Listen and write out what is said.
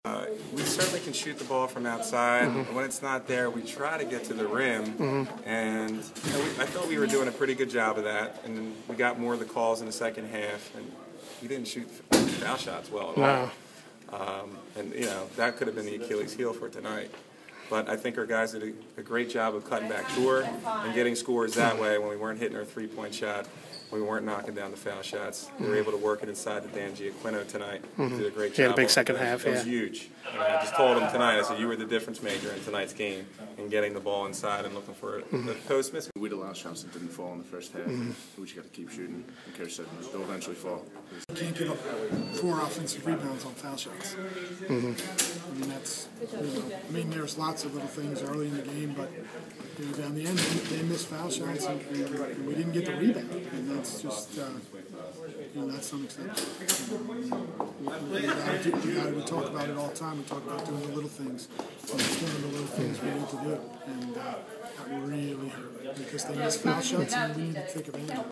We certainly can shoot the ball from outside. When it's not there, we try to get to the rim, and I thought we were doing a pretty good job of that. And then we got more of the calls in the second half, and we didn't shoot foul shots well at all. And that could have been the Achilles heel for tonight. But I think our guys did a great job of cutting back short and getting scores that way when we weren't hitting our three-point shot. We weren't knocking down the foul shots. We were able to work it inside to Dan Giacquino tonight. He did a great job. He had a big second half, It was huge. And I just told him tonight, I said, you were the difference maker in tonight's game in getting the ball inside and looking for the post miss. We'd allow shots that didn't fall in the first half. We just got to keep shooting. And Kerr said they'll eventually fall. You can't give up 4 offensive rebounds on foul shots. I mean, that's, there's lots of little things early in the game, but down the end, they missed foul shots, and we didn't get the rebound. And that's just, that's unacceptable. We talk about it all the time. We talk about doing the little things. And it's one of the little things we need to do. And that really hurt because they missed foul shots, and we need to take advantage of it.